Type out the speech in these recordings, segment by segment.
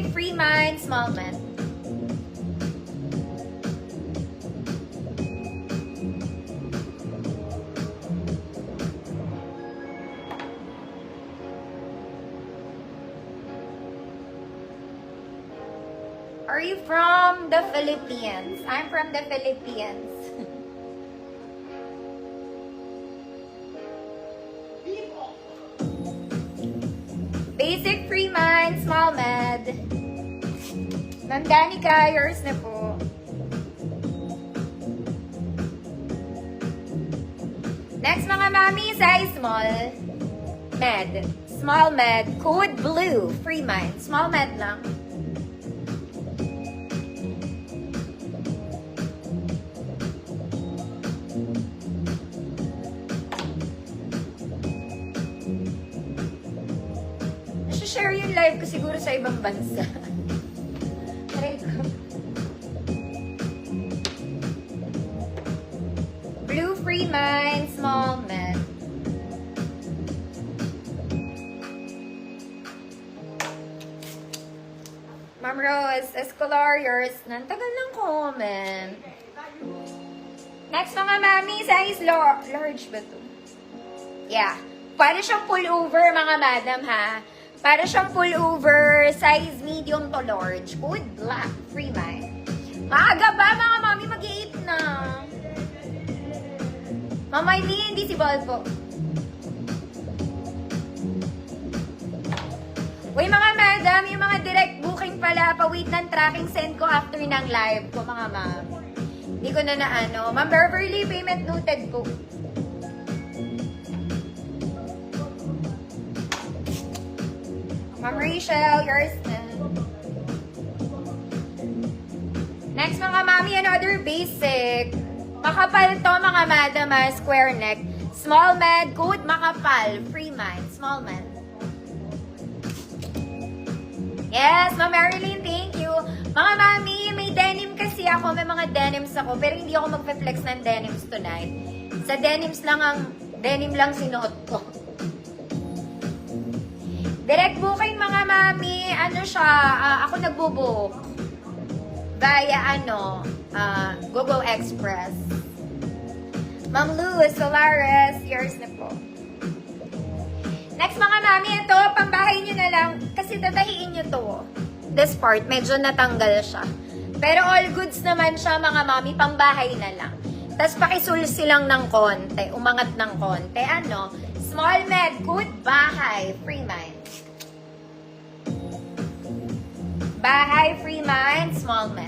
Basic, free mind, small man. Are you from the Philippines? I'm from the Philippines. Basic, free mind, small med. Ma'am Danica, yours na po. Next mga mami, size small. Med. Small med. Code blue. Free mind. Small med lang. Share yung live ko siguro sa ibang bansa. Aray ko. Blue, free mind, small med. Ma'am Rose, Escolar, yours. Nantagal ng comment. Next mga mami, size large ba ito? Yeah. Para siyang pullover mga madam ha. Para siyang pullover, size medium to large. Good black, free mind. Maaga ba mga mami? Mag-8 na. Mama Eileen, hindi si Balpo. Uy mga madam, yung mga direct booking pala, pa-wait ng tracking send ko after ng live ko mga ma'am. Hindi ko na ano. Ma'am Beverly, payment noted po. Ma'am Rachel, yours na. Next mga mami, another basic. Makapal to mga madam, square neck. Small med, good, makapal. Free mind, small med. Yes, Ma'am Marilyn, thank you. Mga mami, may denim kasi ako, may mga denims ako, pero hindi ako magpe-flex ng denims tonight. Sa denim lang sinuot ko. Direct booking mga mami, ano siya, ako nagbo-book via Google Express. Ma'am Luz, Solaris, yours na po. Next mga mami, ito, pambahay nyo na lang, kasi tatahiin nyo to. This part, medyo natanggal siya. Pero all goods naman siya mga mami, pambahay na lang. Tapos pakisulsi lang ng konti, umangat ng konti, small med, good, bahay, free mind. Bahay, free mind, small med.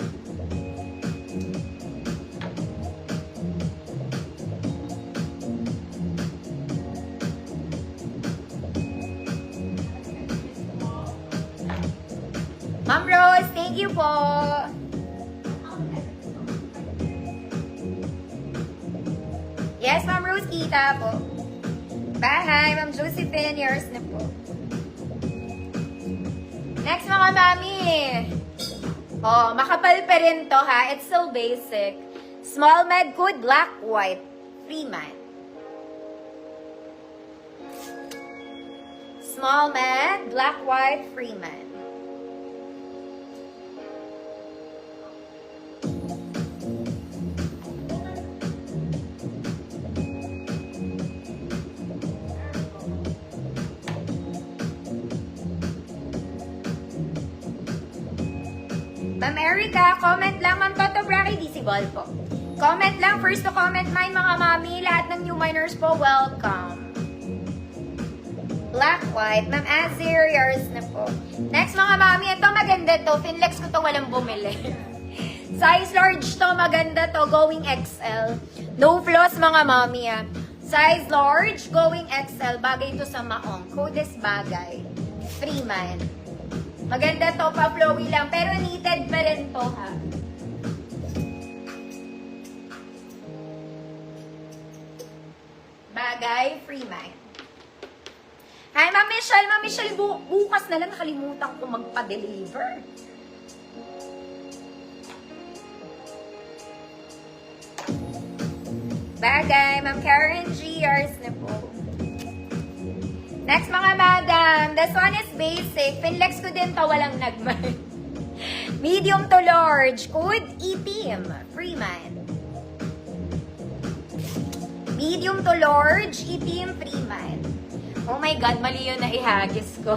Ma'am Rose, thank you po. Yes, Ma'am Rose, kita po. Bahay, Ma'am Josephine, yours na po. Next mga mami. Oh, makapal pa rin to ha. It's so basic. Small med, good, black, white. Free mind. Small med, black, white, free mind. Ma'am Erica, comment lang. Ma'am Toto Braki, visible po. Comment lang. First to comment mine, mga mami. Lahat ng new miners po, welcome. Black, white. Ma'am Azir, yours na po. Next, mga mami. Ito, maganda to. Finlex ko to, walang bumili. Size large to, maganda to. Going XL. No flaws, mga mami. Size large, going XL. Bagay to sa maong. Code is bagay. Free man. Maganda to, pa-flowy lang. Pero knitted pa rin to, ha. Bagay, free mind. Hi, Ma'am Michelle. Ma'am Michelle, bukas na lang nakalimutan ko magpa-deliver. Bagay, Ma'am Karen G. Yours na po. Next mga madam, this one is basic. Finlex ko din to, walang nagman. Medium to large. Code itim. Freeman. Medium to large, itim, Freeman. Oh my God, mali yun na ihagis ko.